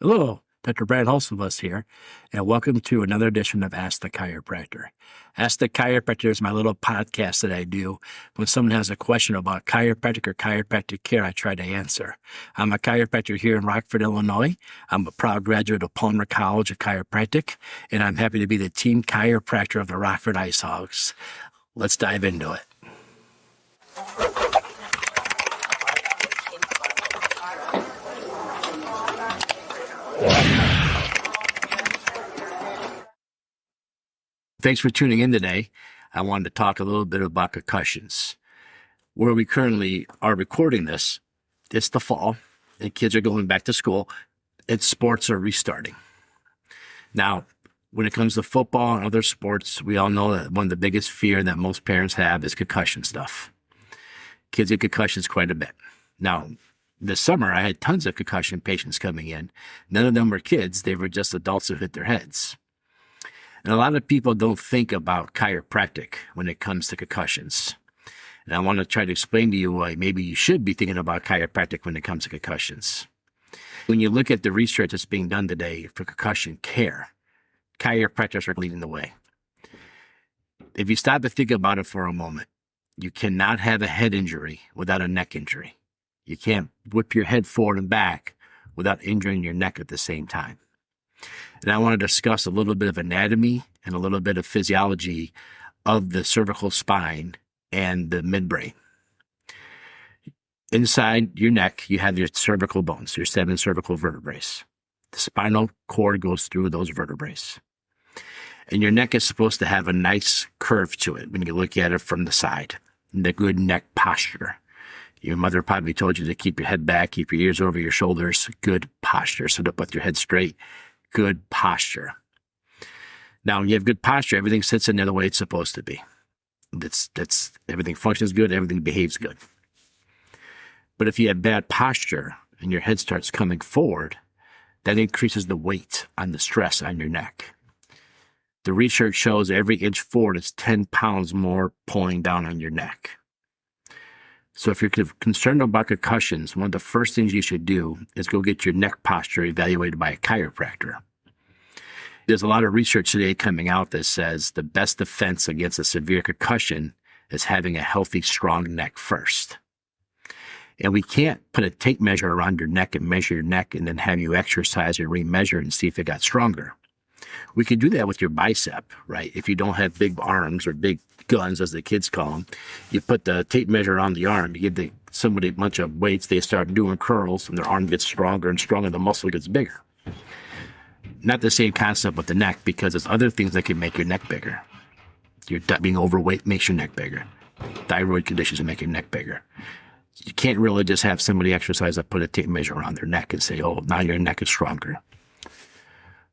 Hello, Dr. Brant Hulsebus here, and welcome to another edition of Ask the Chiropractor. Ask the Chiropractor is my little podcast that I do. When someone has a question about chiropractic or chiropractic care, I try to answer. I'm a chiropractor here in Rockford, Illinois. I'm a proud graduate of Palmer College of Chiropractic, and I'm happy to be the team chiropractor of the Rockford IceHogs. Let's dive into it. Thanks for tuning in today. I wanted to talk a little bit about concussions. Where we currently are recording this, it's the fall, and kids are going back to school, and sports are restarting. Now, when it comes to football and other sports, we all know that one of the biggest fear that most parents have is concussion stuff. Kids get concussions quite a bit. Now, this summer, I had tons of concussion patients coming in. None of them were kids. They were just adults who hit their heads. And a lot of people don't think about chiropractic when it comes to concussions. And I want to try to explain to you why maybe you should be thinking about chiropractic when it comes to concussions. When you look at the research that's being done today for concussion care, chiropractors are leading the way. If you stop to think about it for a moment, you cannot have a head injury without a neck injury. You can't whip your head forward and back without injuring your neck at the same time. And I want to discuss a little bit of anatomy and a little bit of physiology of the cervical spine and the midbrain. Inside your neck, you have your cervical bones, your 7 cervical vertebrae. The spinal cord goes through those vertebrae. And your neck is supposed to have a nice curve to it when you look at it from the side, the good neck posture. Your mother probably told you to keep your head back, keep your ears over your shoulders, good posture. Sit up with your head straight. Good posture. Now, when you have good posture, everything sits in there the way it's supposed to be. That's everything functions good, everything behaves good. But if you have bad posture and your head starts coming forward, that increases the weight on the stress on your neck. The research shows every inch forward is 10 pounds more pulling down on your neck. So if you're concerned about concussions, one of the first things you should do is go get your neck posture evaluated by a chiropractor. There's a lot of research today coming out that says the best defense against a severe concussion is having a healthy, strong neck first. And we can't put a tape measure around your neck and measure your neck and then have you exercise and remeasure and see if it got stronger. We can do that with your bicep, right? If you don't have big arms or big guns, as the kids call them, you put the tape measure on the arm, you give somebody a bunch of weights, they start doing curls, and their arm gets stronger and stronger, the muscle gets bigger. Not the same concept with the neck, because there's other things that can make your neck bigger. Being overweight makes your neck bigger. Thyroid conditions make your neck bigger. You can't really just have somebody exercise that put a tape measure around their neck and say, oh, now your neck is stronger.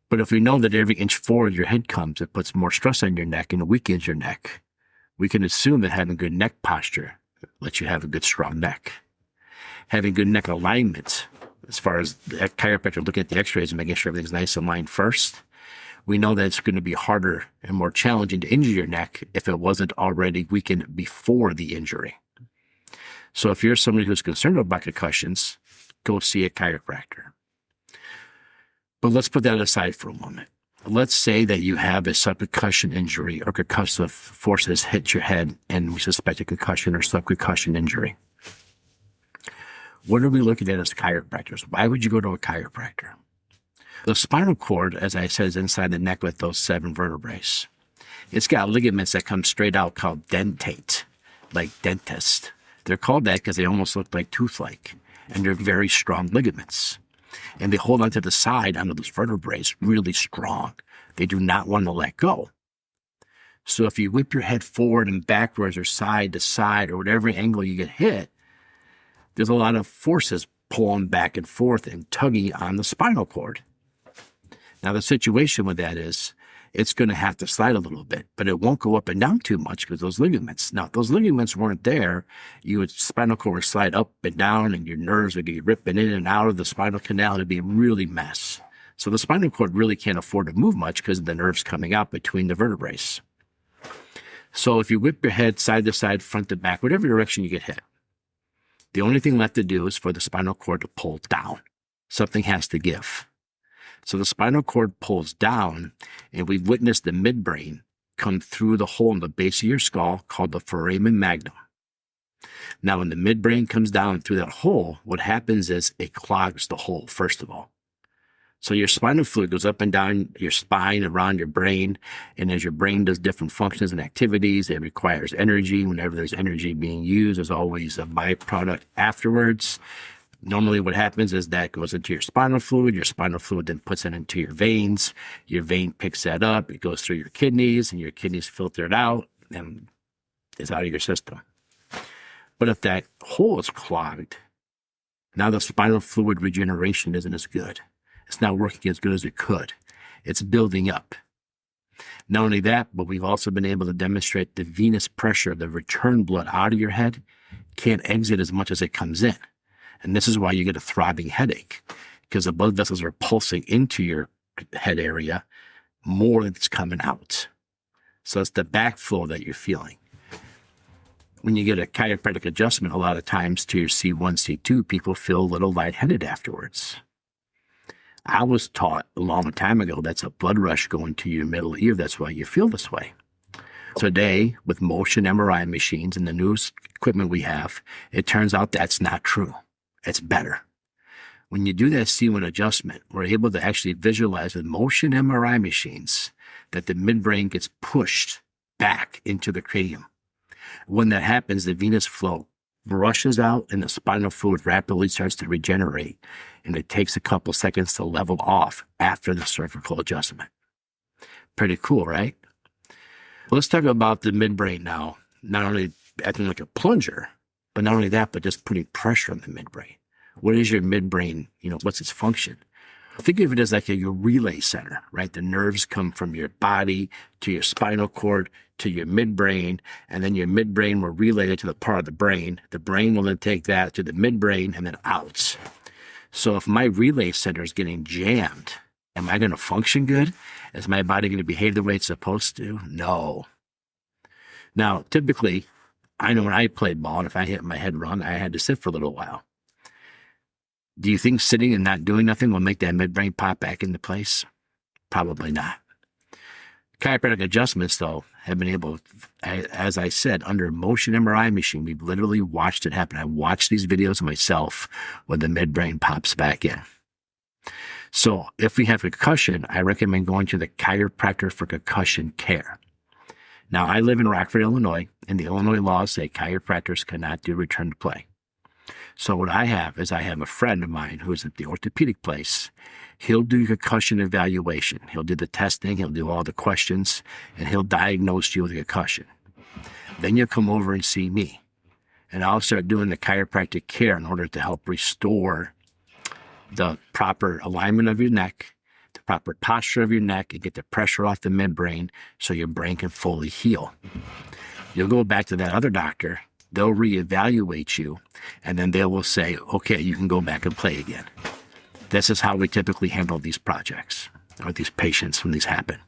But if we know that every inch forward your head comes, it puts more stress on your neck and weakens your neck, we can assume that having good neck posture lets you have a good, strong neck. Having good neck alignment, as far as the chiropractor looking at the x-rays and making sure everything's nice and aligned first, we know that it's going to be harder and more challenging to injure your neck if it wasn't already weakened before the injury. So if you're somebody who's concerned about concussions, go see a chiropractor. But let's put that aside for a moment. Let's say that you have a subconcussion injury or concussive forces hit your head and we suspect a concussion or subconcussion injury. What are we looking at as chiropractors? Why would you go to a chiropractor? The spinal cord, as I said, is inside the neck with those 7 vertebrae. It's got ligaments that come straight out called dentate, like dentist. They're called that because they almost look like tooth-like, and they're very strong ligaments. And they hold onto the side, onto those vertebrae, really strong. They do not want to let go. So if you whip your head forward and backwards or side to side or whatever angle you get hit, there's a lot of forces pulling back and forth and tugging on the spinal cord. Now the situation with that is it's going to have to slide a little bit, but it won't go up and down too much because those ligaments. Now, if those ligaments weren't there, spinal cord would slide up and down and your nerves would be ripping in and out of the spinal canal. It'd be a really mess. So the spinal cord really can't afford to move much because of the nerves coming out between the vertebrae. So if you whip your head side to side, front to back, whatever direction you get hit, the only thing left to do is for the spinal cord to pull down. Something has to give. So the spinal cord pulls down, and we've witnessed the midbrain come through the hole in the base of your skull called the foramen magnum. Now, when the midbrain comes down through that hole, what happens is it clogs the hole, first of all. So your spinal fluid goes up and down your spine, around your brain, and as your brain does different functions and activities, it requires energy. Whenever there's energy being used, there's always a byproduct afterwards. Normally what happens is that goes into your spinal fluid then puts it into your veins. Your vein picks that up, it goes through your kidneys, and your kidneys filter it out, and it's out of your system. But if that hole is clogged, now the spinal fluid regeneration isn't as good. It's not working as good as it could. It's building up. Not only that, but we've also been able to demonstrate the venous pressure, the return blood out of your head can't exit as much as it comes in. And this is why you get a throbbing headache, because the blood vessels are pulsing into your head area more than it's coming out. So it's the backflow that you're feeling. When you get a chiropractic adjustment, a lot of times to your C1, C2, people feel a little lightheaded afterwards. I was taught a long time ago that's a blood rush going to your middle ear. That's why you feel this way. Today, with motion MRI machines and the newest equipment we have, it turns out that's not true. It's better. When you do that C1 adjustment, we're able to actually visualize with motion MRI machines that the midbrain gets pushed back into the cranium. When that happens, the venous flow rushes out and the spinal fluid rapidly starts to regenerate, and it takes a couple seconds to level off after the cervical adjustment. Pretty cool, right? Let's talk about the midbrain now. Not only acting like a plunger, but not only that, but just putting pressure on the midbrain. What is your midbrain? What's its function? Think of it as like your relay center, right? The nerves come from your body to your spinal cord to your midbrain, and then your midbrain will relay it to the part of the brain. The brain will then take that to the midbrain and then out. So if my relay center is getting jammed, am I going to function good? Is my body going to behave the way it's supposed to? No. Now, typically, I know when I played ball, and if I hit my head wrong, I had to sit for a little while. Do you think sitting and not doing nothing will make that midbrain pop back into place? Probably not. Chiropractic adjustments, though, have been able, as I said, under motion MRI machine, we've literally watched it happen. I watched these videos myself when the midbrain pops back in. So if we have concussion, I recommend going to the chiropractor for concussion care. Now, I live in Rockford, Illinois, and the Illinois laws say chiropractors cannot do return to play. So what I have is I have a friend of mine who's at the orthopedic place. He'll do concussion evaluation. He'll do the testing. He'll do all the questions, and he'll diagnose you with a concussion. Then you'll come over and see me, and I'll start doing the chiropractic care in order to help restore the proper alignment of your neck, the proper posture of your neck, and get the pressure off the midbrain so your brain can fully heal. You'll go back to that other doctor. They'll reevaluate you, and then they will say, okay, you can go back and play again. This is how we typically handle these projects or these patients when these happen.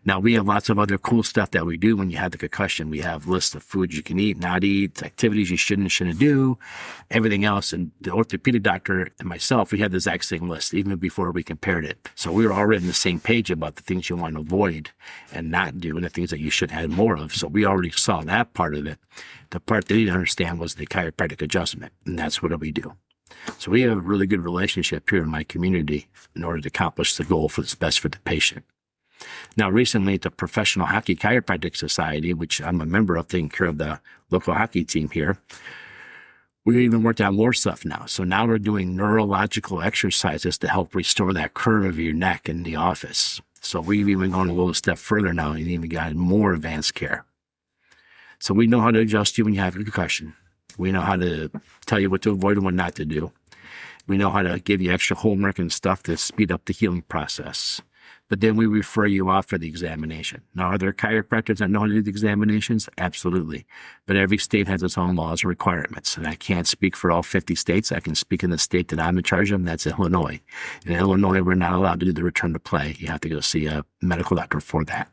Now, we have lots of other cool stuff that we do when you have the concussion. We have lists of foods you can eat, not eat, activities you shouldn't do, everything else. And the orthopedic doctor and myself, we had the exact same list even before we compared it. So we were already on the same page about the things you want to avoid and not do and the things that you should have more of. So we already saw that part of it. The part they didn't understand was the chiropractic adjustment, and that's what we do. So we have a really good relationship here in my community in order to accomplish the goal for what's best for the patient. Now, recently at the Professional Hockey Chiropractic Society, which I'm a member of, taking care of the local hockey team here, we even worked on more stuff now. So now we're doing neurological exercises to help restore that curve of your neck in the office. So we've even gone a little step further now and even got more advanced care. So we know how to adjust you when you have a concussion. We know how to tell you what to avoid and what not to do. We know how to give you extra homework and stuff to speed up the healing process. But then we refer you off for the examination. Now, are there chiropractors that know how to do the examinations? Absolutely. But every state has its own laws and requirements. And I can't speak for all 50 states. I can speak in the state that I'm in charge of, and that's Illinois. In Illinois, we're not allowed to do the return to play. You have to go see a medical doctor for that.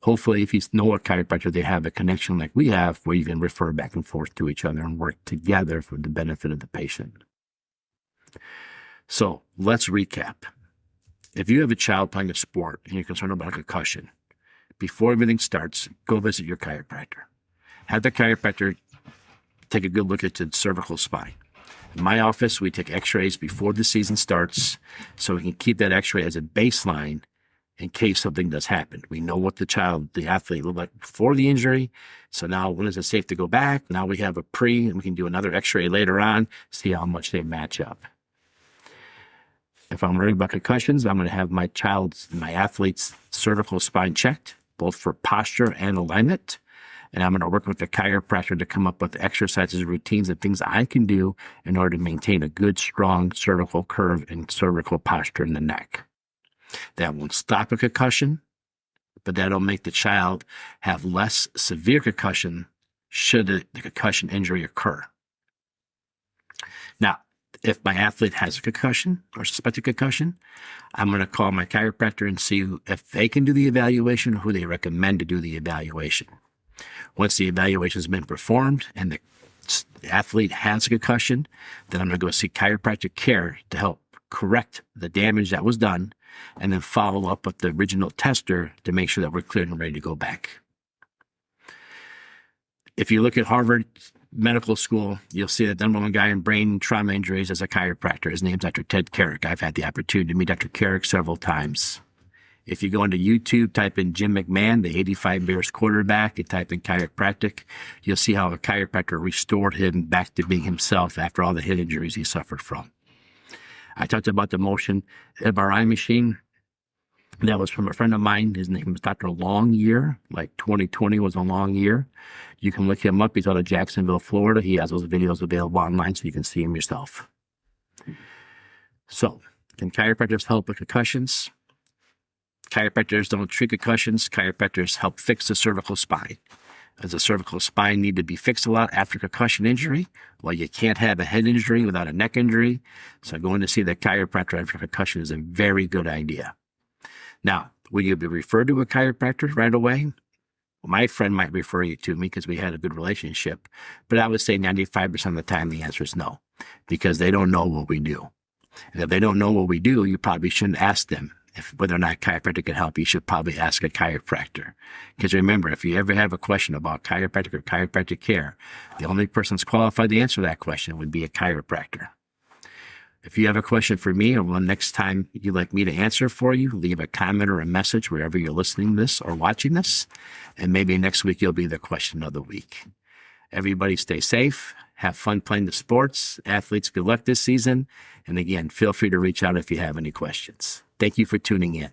Hopefully, if you know a chiropractor, they have a connection like we have where you can refer back and forth to each other and work together for the benefit of the patient. So let's recap. if you have a child playing a sport and you're concerned about a concussion, before everything starts, go visit your chiropractor. Have the chiropractor take a good look at the cervical spine. In my office, we take x-rays before the season starts so we can keep that x-ray as a baseline in case something does happen. We know what the athlete looked like before the injury. So now when is it safe to go back? Now we have a pre, and we can do another x-ray later on, see how much they match up. If I'm worried about concussions, I'm going to have my athlete's cervical spine checked, both for posture and alignment. And I'm going to work with the chiropractor to come up with exercises, routines, and things I can do in order to maintain a good, strong cervical curve and cervical posture in the neck. That won't stop a concussion, but that'll make the child have less severe concussion should the concussion injury occur. Now, if my athlete has a concussion or suspected concussion, I'm going to call my chiropractor and see if they can do the evaluation or who they recommend to do the evaluation. Once the evaluation has been performed and the athlete has a concussion, then I'm going to go seek chiropractic care to help correct the damage that was done and then follow up with the original tester to make sure that we're cleared and ready to go back. If you look at Harvard Medical School, you'll see the number one guy in brain trauma injuries as a chiropractor. His name's Dr. Ted Carrick. I've had the opportunity to meet Dr. Carrick several times. If you go into YouTube, type in Jim McMahon, the 85 Bears quarterback, and type in chiropractic, you'll see how a chiropractor restored him back to being himself after all the head injuries he suffered from. I talked about the motion MRI machine. That was from a friend of mine. His name was Dr. Longyear. Like 2020 was a long year. You can look him up. He's out of Jacksonville, Florida. He has those videos available online so you can see him yourself. So, can chiropractors help with concussions? Chiropractors don't treat concussions. Chiropractors help fix the cervical spine. Does the cervical spine need to be fixed a lot after concussion injury? Well, you can't have a head injury without a neck injury. So going to see the chiropractor after concussion is a very good idea. Now, will you be referred to a chiropractor right away? Well, my friend might refer you to me because we had a good relationship. But I would say 95% of the time the answer is no, because they don't know what we do. And if they don't know what we do, you probably shouldn't ask them whether or not chiropractic can help. You should probably ask a chiropractor. Because remember, if you ever have a question about chiropractic or chiropractic care, the only person that's qualified to answer that question would be a chiropractor. If you have a question for me, or next time you'd like me to answer for you, leave a comment or a message wherever you're listening to this or watching this. And maybe next week you'll be the question of the week. Everybody stay safe. Have fun playing the sports. Athletes, good luck this season. And again, feel free to reach out if you have any questions. Thank you for tuning in.